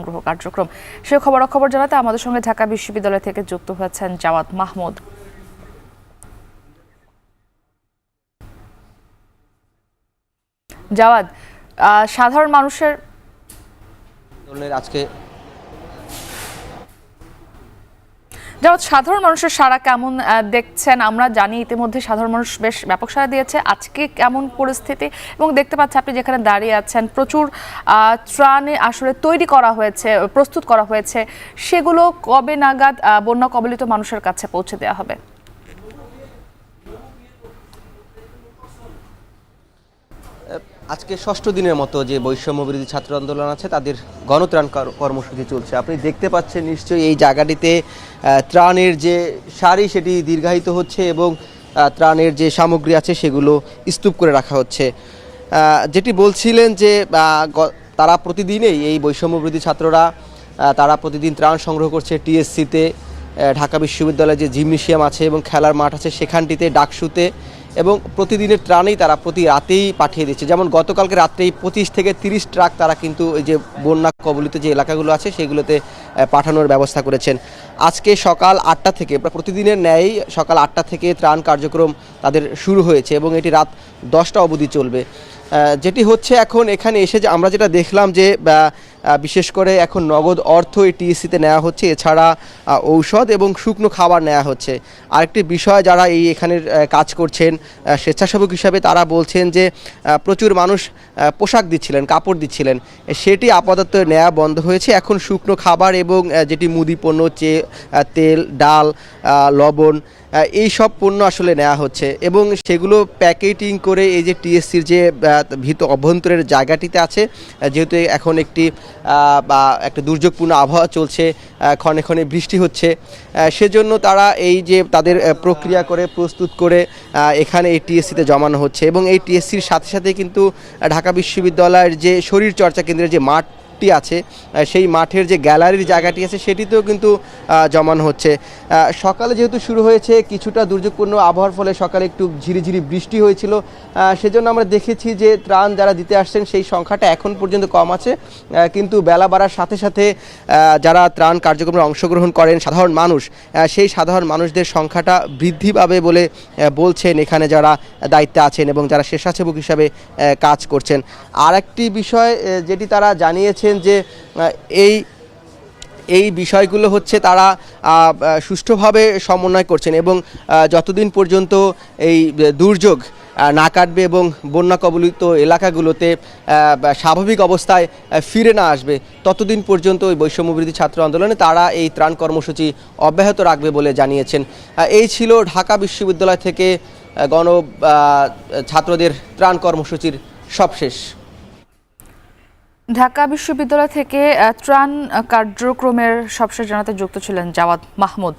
সংগ্রহ কার্যক্রম। সে খবর জানাতে আমাদের সঙ্গে ঢাকা বিশ্ববিদ্যালয় থেকে যুক্ত হয়েছেন জাওয়াদ মাহমুদ। জাওয়াদ, সাধারণ মানুষের সাড়া কেমন দেখছেন? আমরা জানি ইতিমধ্যে সাধারণ মানুষ বেশ ব্যাপক সাড়া দিয়েছে। আজকে কেমন পরিস্থিতি? এবং দেখতে পাচ্ছি আপনি যেখানে দাঁড়িয়ে আছেন প্রচুর ত্রাণে আসলে তৈরি করা হয়েছে, প্রস্তুত করা হয়েছে, সেগুলো কবে নাগাদ বন্যা কবলিত মানুষের কাছে পৌঁছে দেওয়া হবে? আজকে ষষ্ঠ দিনের মতো যে বৈষম্য বিরোধী ছাত্র আন্দোলন আছে তাদের গণত্রাণ কর্মসূচি চলছে। আপনি দেখতে পাচ্ছেন নিশ্চয়ই এই জায়গাটিতে ত্রাণের যে সারি সেটি দীর্ঘায়িত হচ্ছে এবং ত্রাণের যে সামগ্রী আছে সেগুলো স্তূপ করে রাখা হচ্ছে। যেটি বলছিলেন যে তারা প্রতিদিনেই এই বৈষম্য বিরোধী ছাত্ররা তারা প্রতিদিন ত্রাণ সংগ্রহ করছে টিএসসিতে, ঢাকা বিশ্ববিদ্যালয়ে যে জিমনেশিয়াম আছে এবং খেলার মাঠ আছে সেখানটিতে, ডাকসুতে, এবং প্রতিদিনের ত্রাণেই তারা প্রতি রাতেই পাঠিয়ে দিচ্ছে। যেমন গতকালকে রাত্রেই 25 থেকে 30 ট্রাক তারা কিন্তু এই যে বন্যা কবলিত যে এলাকাগুলো আছে সেগুলোতে পাঠানোর ব্যবস্থা করেছেন। আজকে সকাল 8টা থেকে প্রতিদিনের ন্যায় সকাল 8টা থেকে ত্রাণ কার্যক্রম তাদের শুরু হয়েছে এবং এটি রাত 10টা অবধি চলবে। যেটি হচ্ছে এখন এখানে এসে যে আমরা যেটা দেখলাম যে বিশেষ করে এখন নগদ অর্থ এই টিএসসিতে নেওয়া হচ্ছে, এছাড়া ঔষধ এবং শুকনো খাবার নেওয়া হচ্ছে। আরেকটি বিষয়, যারা এই এখানের কাজ করছেন স্বেচ্ছাসেবক হিসাবে, তারা বলছেন যে প্রচুর মানুষ পোশাক দিচ্ছিলেন, কাপড় দিচ্ছিলেন, সেটি আপাতত নেওয়া বন্ধ হয়েছে। এখন শুকনো খাবার এবং যেটি মুদি পণ্য, তেল, ডাল, লবণ, এই সব পণ্য আসলে নেওয়া হচ্ছে এবং সেগুলো প্যাকেটিং করে এই যে টিএসসির যে অভ্যন্তরের জায়গাটিতে আছে, যেহেতু এখন একটা দুর্যোগপূর্ণ আবহাওয়া চলছে, ক্ষণে ক্ষণে বৃষ্টি হচ্ছে, সেজন্য তারা এই যে তাদের প্রক্রিয়া করে প্রস্তুত করে এখানে এই টিএসসিতে জমানো হচ্ছে। এবং এই টিএসসির সাথে সাথে কিন্তু ঢাকা বিশ্ববিদ্যালয়ের যে শরীরচর্চা কেন্দ্রের যে মাঠ আছে সেই মাঠের যে গ্যালারির জায়গাটি আছে সেটিতেও কিন্তু জমানো হচ্ছে। সকালে যেহেতু শুরু হয়েছে, কিছুটা দুর্যোগপূর্ণ আবহাওয়ার ফলে সকালে একটু ঝিরিঝিরি বৃষ্টি হয়েছিল, সেজন্য আমরা দেখেছি যে ত্রাণ যারা দিতে আসছেন সেই সংখ্যাটা এখন পর্যন্ত কম আছে। কিন্তু বেলা বাড়ার সাথে সাথে যারা ত্রাণ কার্যক্রমে অংশগ্রহণ করেন সাধারণ মানুষ, সেই সাধারণ মানুষদের সংখ্যাটা বৃদ্ধি পাবে বলে বলছেন এখানে যারা দায়িত্বে আছেন এবং যারা স্বেচ্ছাসেবক হিসাবে কাজ করছেন। আর একটি বিষয় যেটি তারা জানিয়েছেন যে এই বিষয়গুলো হচ্ছে তারা সুষ্ঠুভাবে সমন্বয় করছেন এবং যতদিন পর্যন্ত এই দুর্যোগ না কাটবে এবং বন্যা কবলিত এলাকাগুলোতে স্বাভাবিক অবস্থায় ফিরে না আসবে ততদিন পর্যন্ত ওই বৈষম্যবিরোধী ছাত্র আন্দোলনে তারা এই ত্রাণ কর্মসূচি অব্যাহত রাখবে বলে জানিয়েছেন। এই ছিল ঢাকা বিশ্ববিদ্যালয় থেকে ছাত্রদের ত্রাণ কর্মসূচির সবশেষ। ঢাকা বিশ্ববিদ্যালয় থেকে ত্রাণ কার্যক্রমের সবশেষ জানাতে যুক্ত ছিলেন জাওয়াদ মাহমুদ।